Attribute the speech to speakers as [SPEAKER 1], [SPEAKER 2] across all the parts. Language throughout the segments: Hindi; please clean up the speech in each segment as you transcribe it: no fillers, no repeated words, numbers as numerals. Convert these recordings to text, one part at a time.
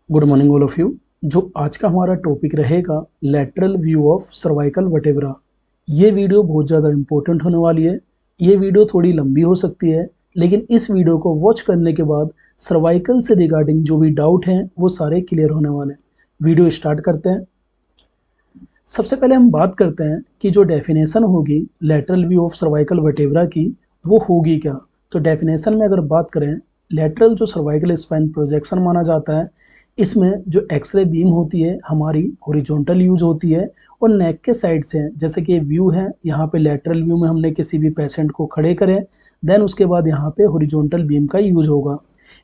[SPEAKER 1] Good morning all of you. जो आज का हमारा टॉपिक रहेगा lateral view of cervical vertebra. ये वीडियो बहुत ज़्यादा इंपॉर्टेंट होने वाली है। ये वीडियो थोड़ी लंबी हो सकती है, लेकिन इस वीडियो को वॉच करने के बाद सर्वाइकल से रिगार्डिंग जो भी डाउट हैं वो सारे क्लियर होने वाले हैं। वीडियो स्टार्ट करते हैं। सबसे पहले हम बात करते हैं कि जो डेफिनेशन होगी lateral view of cervical vertebra की वो होगी क्या। तो डेफिनेशन में अगर बात करें, लैटरल जो सर्वाइकल स्पाइन प्रोजेक्शन माना जाता है, इसमें जो एक्सरे बीम होती है हमारी हॉरिजॉन्टल यूज होती है और नेक के साइड से है। जैसे कि व्यू है, यहाँ पे लैटरल व्यू में हमने किसी भी पेशेंट को खड़े करें, देन उसके बाद यहाँ पे हॉरिजॉन्टल बीम का यूज होगा।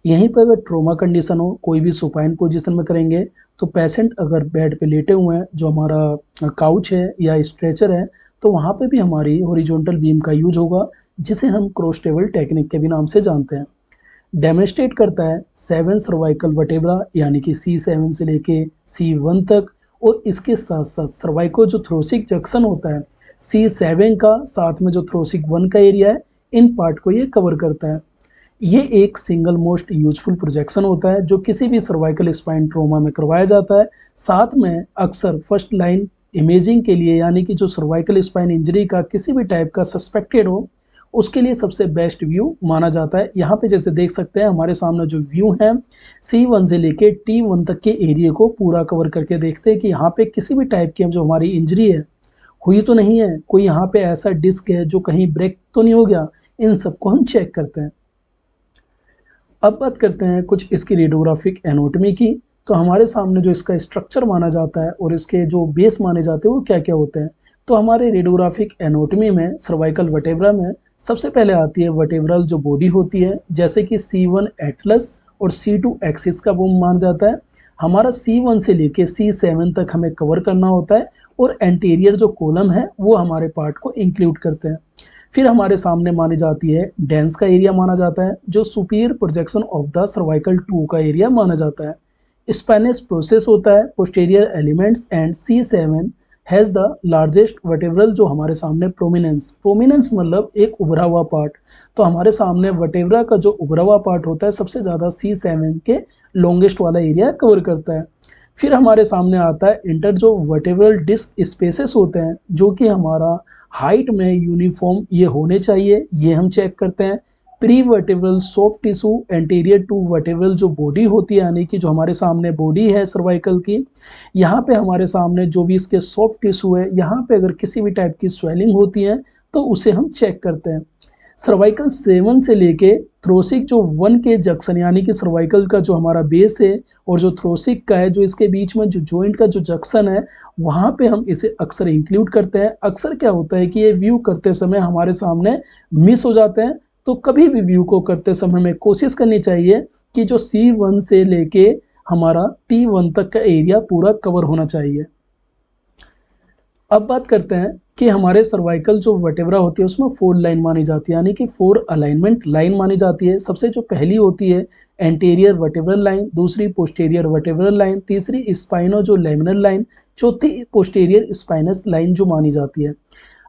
[SPEAKER 1] यहीं पर अगर ट्रोमा कंडीशन हो, कोई भी सुपाइन पोजीशन में करेंगे, तो पेशेंट अगर बेड पे लेटे हुए हैं, जो हमारा काउच है या स्ट्रेचर है, तो वहाँ पे भी हमारी हॉरिजॉन्टल बीम का यूज होगा, जिसे हम क्रॉस टेबल टेक्निक के भी नाम से जानते हैं। डेमोन्स्ट्रेट करता है 7 सर्वाइकल वर्टेब्रा यानी कि C7 से लेके C1 तक, और इसके साथ साथ सर्वाइको जो थ्रोसिक जंक्शन होता है C7 का, साथ में जो थ्रोसिक 1 का एरिया है, इन पार्ट को ये कवर करता है। ये एक सिंगल मोस्ट यूजफुल प्रोजेक्शन होता है जो किसी भी सर्वाइकल स्पाइन ट्रोमा में करवाया जाता है। साथ में अक्सर फर्स्ट लाइन इमेजिंग के लिए, यानी कि जो सर्वाइकल स्पाइन इंजरी का किसी भी टाइप का सस्पेक्टेड हो, उसके लिए सबसे बेस्ट व्यू माना जाता है। यहाँ पे जैसे देख सकते हैं हमारे सामने जो व्यू है C1 से लेके T1 तक के एरिया को पूरा कवर करके देखते हैं कि यहाँ पे किसी भी टाइप की जो हमारी इंजरी है हुई तो नहीं है, कोई यहाँ पे ऐसा डिस्क है जो कहीं ब्रेक तो नहीं हो गया। इन सबको हम चेक करते हैं। अब बात करते हैं कुछ इसकी रेडियोग्राफिक एनाटॉमी की। तो हमारे सामने जो इसका स्ट्रक्चर माना जाता है और इसके जो बेस माने जाते हैं वो क्या क्या होते हैं। तो हमारे रेडियोग्राफिक एनाटॉमी में सर्वाइकल वर्टेब्रा में सबसे पहले आती है वर्टेब्रल जो बॉडी होती है, जैसे कि C1 एटलस और C2 एक्सिस का बोम माना जाता है। हमारा C1 से लेके C7 तक हमें कवर करना होता है, और एंटीरियर जो कॉलम है वो हमारे पार्ट को इंक्लूड करते हैं। फिर हमारे सामने मानी जाती है डेंस का एरिया माना जाता है, जो superior projection of the cervical 2 का एरिया माना जाता है। स्पाइनस प्रोसेस होता है posterior elements, and C7 has the largest vertebral जो हमारे सामने प्रोमिनेंस मतलब एक उभरा हुआ पार्ट। तो हमारे सामने वर्टेब्रा का जो उभरा हुआ पार्ट होता है सबसे ज़्यादा C7 के लॉन्गेस्ट वाला एरिया कवर करता है। फिर हमारे सामने आता है इंटर जो वर्टेब्रल डिस्क स्पेसेस होते हैं, जो कि हमारा हाइट में यूनिफॉर्म ये होने चाहिए, ये हम चेक करते हैं। Pre vertebral soft tissue anterior to vertebral जो बॉडी होती है, यानी कि जो हमारे सामने बॉडी है सर्वाइकल की, यहाँ पे हमारे सामने जो भी इसके सॉफ्ट टिश्यू है, यहाँ पे अगर किसी भी टाइप की स्वेलिंग होती है तो उसे हम चेक करते हैं। सर्वाइकल 7 से लेके थ्रोसिक जो 1 के जंक्शन, यानी कि सर्वाइकल का जो हमारा बेस है और जो थ्रोसिक का है, जो इसके बीच में जो जॉइंट का जो जंक्शन है, वहाँ पे हम इसे अक्सर इंक्लूड करते हैं। अक्सर क्या होता है कि ये व्यू करते समय हमारे सामने मिस हो जाते हैं, तो कभी भी व्यू को करते समय हमें कोशिश करनी चाहिए कि जो C1 से लेके हमारा T1 तक का एरिया पूरा कवर होना चाहिए। अब बात करते हैं कि हमारे सर्वाइकल जो वर्टेब्रा होती है उसमें 4 लाइन मानी जाती है, यानी कि 4 अलाइनमेंट लाइन मानी जाती है। सबसे जो पहली होती है एंटीरियर वर्टेब्रल लाइन, दूसरी पोस्टीरियर वर्टेब्रल लाइन, तीसरी स्पाइनो जो लेमिनल लाइन, चौथी पोस्टीरियर स्पाइनस लाइन जो मानी जाती है।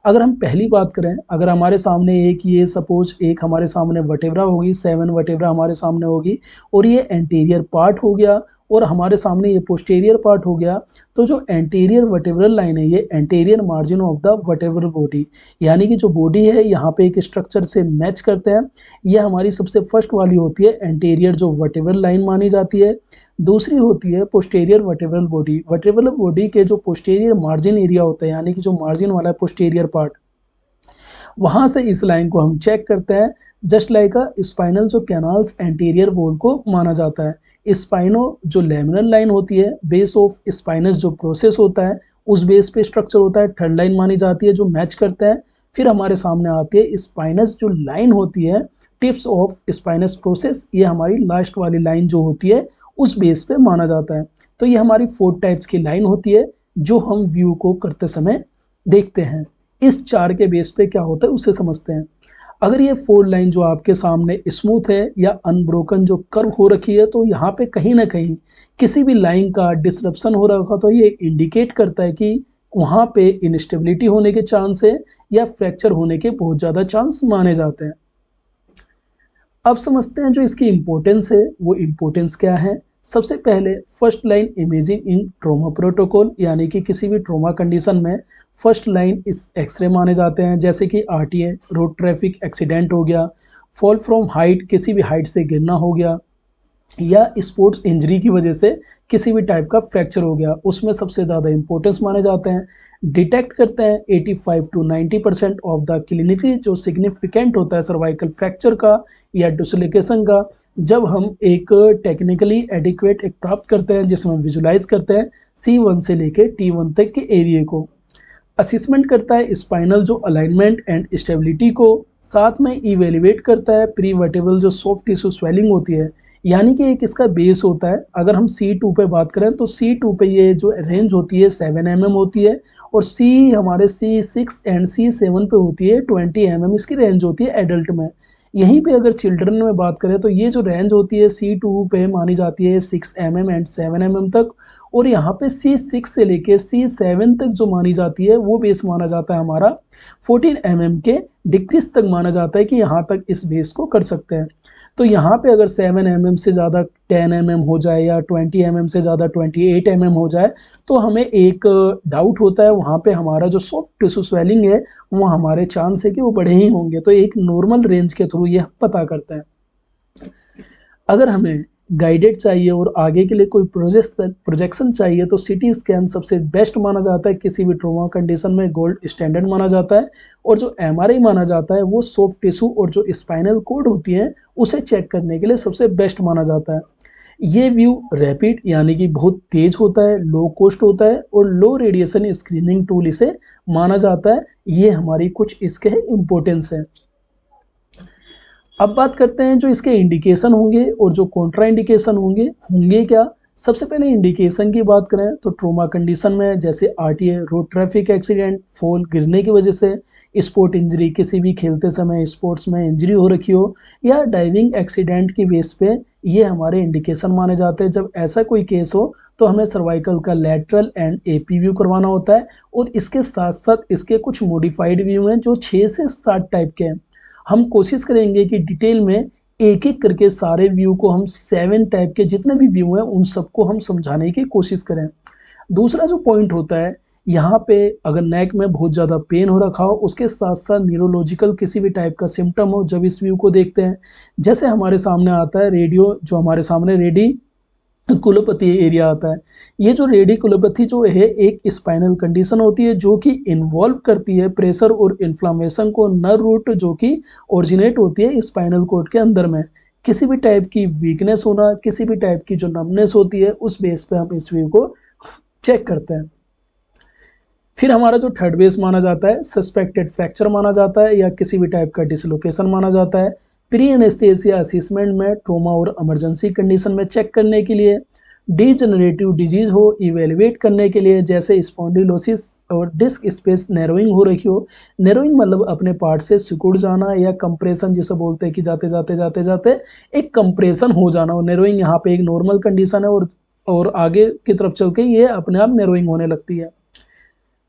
[SPEAKER 1] अगर हम पहली बात करें, अगर हमारे सामने एक ये सपोज एक हमारे सामने वर्टेब्रा होगी, 7 वर्टेब्रा हमारे सामने होगी, और ये एंटीरियर पार्ट हो गया और हमारे सामने ये पोस्टीरियर पार्ट हो गया, तो जो एंटीरियर वर्टेब्रल लाइन है ये anterior margin of the vertebral body, यानी कि जो बॉडी है यहाँ पे एक स्ट्रक्चर से मैच करते हैं। ये हमारी सबसे फर्स्ट वाली होती है एंटीरियर जो वर्टेब्रल लाइन मानी जाती है। दूसरी होती है posterior vertebral body. Vertebral body के जो पोस्टीरियर मार्जिन एरिया होता है, यानी कि जो मार्जिन वाला है पोस्टीरियर पार्ट, वहाँ से इस लाइन को हम चेक करते हैं। जस्ट लाइक अ स्पाइनल जो कैनाल्स एंटीरियर वॉल को माना जाता है। स्पाइनो जो लेमिनल लाइन होती है, बेस ऑफ स्पाइनस जो प्रोसेस होता है उस बेस पे स्ट्रक्चर होता है, थर्ड लाइन मानी जाती है जो मैच करता है। फिर हमारे सामने आती है स्पाइनस जो लाइन होती है, टिप्स ऑफ स्पाइनस प्रोसेस, ये हमारी लास्ट वाली लाइन जो होती है उस बेस पे माना जाता है। तो ये हमारी 4 टाइप्स की लाइन होती है जो हम व्यू को करते समय देखते हैं। इस 4 के बेस पे क्या होता है उसे समझते हैं। अगर ये 4 लाइन जो आपके सामने स्मूथ है या अनब्रोकन जो कर्व हो रखी है, तो यहाँ पे कहीं ना कहीं किसी भी लाइन का डिसरप्शन हो रहा होगा, तो ये इंडिकेट करता है कि वहाँ पे इंस्टेबिलिटी होने के चांस है या फ्रैक्चर होने के बहुत ज़्यादा चांस माने जाते हैं। अब समझते हैं जो इसकी इम्पोर्टेंस है वो इम्पोर्टेंस क्या है। सबसे पहले फर्स्ट लाइन इमेजिंग इन ट्रॉमा प्रोटोकॉल, यानी कि किसी भी ट्रॉमा कंडीशन में फर्स्ट लाइन इस एक्सरे माने जाते हैं, जैसे कि आरटीए, रोड ट्रैफिक एक्सीडेंट हो गया, फॉल फ्रॉम हाइट, किसी भी हाइट से गिरना हो गया, या स्पोर्ट्स इंजरी की वजह से किसी भी टाइप का फ्रैक्चर हो गया, उसमें सबसे ज़्यादा इंपॉर्टेंस माने जाते हैं। डिटेक्ट करते हैं 85 टू 90% ऑफ द क्लिनिकली जो सिग्निफिकेंट होता है सर्वाइकल फ्रैक्चर का या डिसलोकेशन का, जब हम एक टेक्निकली एडिक्वेट एक प्राप्त करते हैं जिसमें हम विजुलाइज करते हैं C1 से लेके T1 तक के एरिया को। असिसमेंट करता है स्पाइनल जो अलाइनमेंट एंड स्टेबिलिटी को, साथ में इवेल्युएट करता है प्री वर्टेब्रल जो सॉफ्ट टिश्यू स्वेलिंग होती है, यानी कि एक इसका बेस होता है। अगर हम C2 पे बात करें तो C2 पे ये जो रेंज होती है 7 mm होती है, और C हमारे C6 एंड C7 पे होती है 20 mm इसकी रेंज होती है एडल्ट में। यहीं पे अगर चिल्ड्रन में बात करें तो ये जो रेंज होती है C2 पे मानी जाती है 6 mm एंड 7 mm तक, और यहाँ पे C6 से लेके C7 तक जो मानी जाती है वो बेस माना जाता है हमारा 14 mm के डिक्रीज तक माना जाता है कि यहाँ तक इस बेस को कर सकते हैं। तो यहाँ पे अगर 7 mm से ज़्यादा 10 mm हो जाए या 20 mm से ज़्यादा 28 mm हो जाए तो हमें एक डाउट होता है, वहाँ पे हमारा जो सॉफ्ट टिश्यू स्वेलिंग है वो हमारे चांस है कि वो बढ़े ही होंगे। तो एक नॉर्मल रेंज के थ्रू ये पता करते हैं। अगर हमें गाइडेड चाहिए और आगे के लिए कोई प्रोजेक्शन चाहिए तो सिटी स्कैन सबसे बेस्ट माना जाता है, किसी भी ट्रॉमा कंडीशन में गोल्ड स्टैंडर्ड माना जाता है। और जो एमआरआई माना जाता है वो सॉफ्ट टिश्यू और जो स्पाइनल कोड होती है उसे चेक करने के लिए सबसे बेस्ट माना जाता है। ये व्यू रैपिड यानी कि बहुत तेज होता है, लो कॉस्ट होता है और लो रेडिएशन स्क्रीनिंग टूल इसे माना जाता है। ये हमारी कुछ इसके इम्पोर्टेंस है। अब बात करते हैं जो इसके इंडिकेशन होंगे और जो कॉन्ट्रा इंडिकेशन होंगे क्या। सबसे पहले इंडिकेशन की बात करें तो ट्रोमा कंडीशन में जैसे RTA, road traffic accident, fall गिरने की वजह से, स्पोर्ट इंजरी, किसी भी खेलते समय स्पोर्ट्स में इंजरी हो रखी हो, या डाइविंग एक्सीडेंट की बेस पे ये हमारे इंडिकेशन माने जाते हैं। जब ऐसा कोई केस हो तो हमें सर्वाइकल का लैटरल एंड एपी व्यू करवाना होता है, और इसके साथ साथ इसके कुछ मॉडिफाइड व्यू हैं जो 6 से 7 टाइप के हैं। हम कोशिश करेंगे कि डिटेल में एक एक करके सारे व्यू को हम 7 टाइप के जितने भी व्यू हैं उन सबको हम समझाने की कोशिश करें। दूसरा जो पॉइंट होता है, यहाँ पे अगर नेक में बहुत ज़्यादा पेन हो रखा हो, उसके साथ साथ न्यूरोलॉजिकल किसी भी टाइप का सिम्टम हो, जब इस व्यू को देखते हैं, जैसे हमारे सामने आता है रेडियो, जो हमारे सामने रेडी कुलोपैथी एरिया आता है। ये जो रेडिकुलोपैथी जो है एक स्पाइनल कंडीशन होती है जो कि इन्वॉल्व करती है प्रेशर और इन्फ्लामेशन को, नर्व रूट जो कि ओरिजिनेट होती है स्पाइनल कॉर्ड के अंदर में। किसी भी टाइप की वीकनेस होना, किसी भी टाइप की जो नमनेस होती है, उस बेस पे हम इस व्यू को चेक करते हैं। फिर हमारा जो थर्ड बेस माना जाता है सस्पेक्टेड फ्रैक्चर माना जाता है या किसी भी टाइप का डिसलोकेशन माना जाता है। प्री एनेस्थेसिया असेसमेंट में ट्रोमा और इमरजेंसी कंडीशन में चेक करने के लिए, डीजनरेटिव डिजीज हो इवेलुएट करने के लिए, जैसे स्पॉन्डिलोसिस और डिस्क स्पेस नैरोइंग हो रही हो। नैरोइंग मतलब अपने पार्ट से सिकुड़ जाना, या कंप्रेशन जिसे बोलते हैं कि जाते जाते जाते जाते एक कंप्रेशन हो जाना। और नैरोइंग यहाँ पे एक नॉर्मल कंडीशन है और आगे की तरफ चल के ये अपने आप नैरोइंग होने लगती है।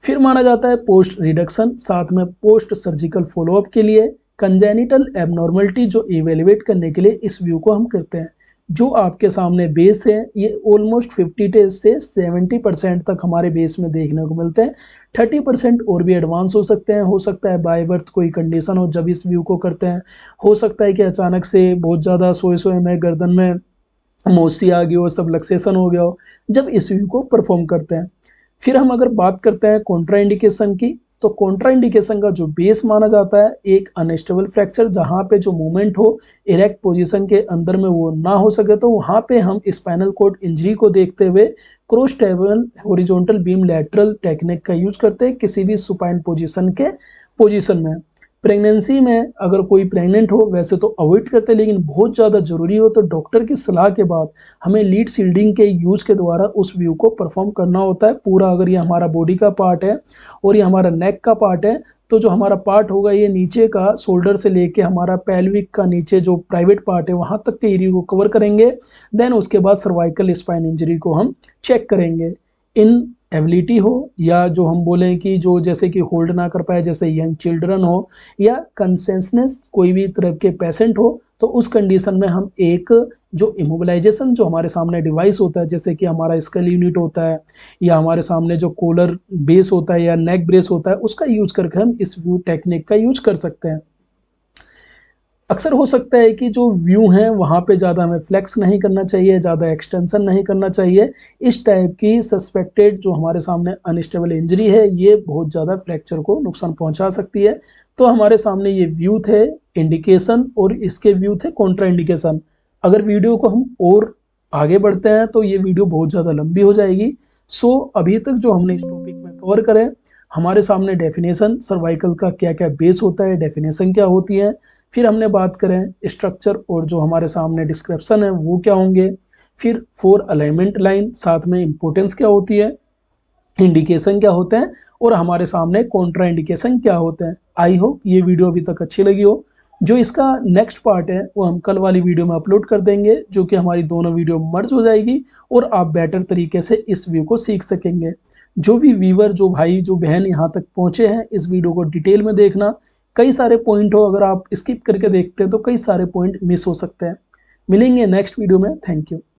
[SPEAKER 1] फिर माना जाता है पोस्ट रिडक्शन, साथ में पोस्ट सर्जिकल फॉलोअप के लिए कंजेनिटल एबनॉर्मलिटी जो इवेल्युएट करने के लिए इस व्यू को हम करते हैं। जो आपके सामने बेस है ये ऑलमोस्ट 50 से 70% तक हमारे बेस में देखने को मिलते हैं। 30% और भी एडवांस हो सकते हैं, हो सकता है बाय बर्थ कोई कंडीशन हो जब इस व्यू को करते हैं, हो सकता है कि अचानक से बहुत ज़्यादा सोए में गर्दन में मोसी आ गई हो, सब लक्सेशन हो गया हो जब इस व्यू को परफॉर्म करते हैं। फिर हम अगर बात करते हैं कॉन्ट्रा इंडिकेशन की, तो कॉन्ट्रा इंडिकेशन का जो बेस माना जाता है एक अनस्टेबल फ्रैक्चर, जहाँ पे जो मूवमेंट हो इरेक्ट पोजीशन के अंदर में वो ना हो सके, तो वहाँ पे हम स्पाइनल कॉर्ड इंजरी को देखते हुए cross table horizontal beam lateral technique का यूज करते हैं किसी भी सुपाइन पोजीशन में। प्रेगनेंसी में अगर कोई प्रेग्नेंट हो वैसे तो अवॉइड करते हैं, लेकिन बहुत ज़्यादा ज़रूरी हो तो डॉक्टर की सलाह के बाद हमें लीड शील्डिंग के यूज के द्वारा उस व्यू को परफॉर्म करना होता है पूरा। अगर ये हमारा बॉडी का पार्ट है और ये हमारा नेक का पार्ट है, तो जो हमारा पार्ट होगा ये नीचे का शोल्डर से लेके हमारा पेल्विक का नीचे जो प्राइवेट पार्ट है वहाँ तक के एरिया को कवर करेंगे। देन उसके बाद सर्वाइकल स्पाइन इंजरी को हम चेक करेंगे। इन एबिलिटी हो या जो हम बोलें कि जो जैसे कि होल्ड ना कर पाए, जैसे यंग चिल्ड्रन हो या कंसेंसनेस कोई भी तरह के पेशेंट हो, तो उस कंडीशन में हम एक जो इमोबिलाइजेशन जो हमारे सामने डिवाइस होता है, जैसे कि हमारा स्कल यूनिट होता है या हमारे सामने जो कॉलर बेस होता है या नेक ब्रेस होता है, उसका यूज करके हम इस व्यू टेक्निक का यूज कर सकते हैं। अक्सर हो सकता है कि जो व्यू है वहाँ पे ज़्यादा हमें फ्लेक्स नहीं करना चाहिए, ज़्यादा एक्सटेंशन नहीं करना चाहिए। इस टाइप की सस्पेक्टेड जो हमारे सामने अनस्टेबल इंजरी है, ये बहुत ज़्यादा फ्रैक्चर को नुकसान पहुँचा सकती है। तो हमारे सामने ये व्यू थे इंडिकेशन और इसके व्यू थे कॉन्ट्रा इंडिकेशन। अगर वीडियो को हम और आगे बढ़ते हैं तो ये वीडियो बहुत ज़्यादा लंबी हो जाएगी। सो अभी तक जो हमने इस टॉपिक में कवर करें, हमारे सामने डेफिनेशन सर्वाइकल का क्या क्या बेस होता है, डेफिनेशन क्या होती है, फिर हमने बात करें स्ट्रक्चर और जो हमारे सामने डिस्क्रिप्शन है वो क्या होंगे, फिर 4 अलाइनमेंट लाइन, साथ में इंपोर्टेंस क्या होती है, इंडिकेशन क्या होते हैं और हमारे सामने कॉन्ट्रा इंडिकेशन क्या होते हैं। आई होप ये वीडियो अभी तक अच्छी लगी हो। जो इसका नेक्स्ट पार्ट है वो हम कल वाली वीडियो में अपलोड कर देंगे, जो कि हमारी दोनों वीडियो मर्ज हो जाएगी और आप बेटर तरीके से इस व्यू को सीख सकेंगे। जो भी व्यूवर, जो भाई, जो बहन यहाँ तक पहुँचे हैं, इस वीडियो को डिटेल में देखना। कई सारे पॉइंट हो, अगर आप स्किप करके देखते हैं तो कई सारे पॉइंट मिस हो सकते हैं। मिलेंगे नेक्स्ट वीडियो में। Thank you.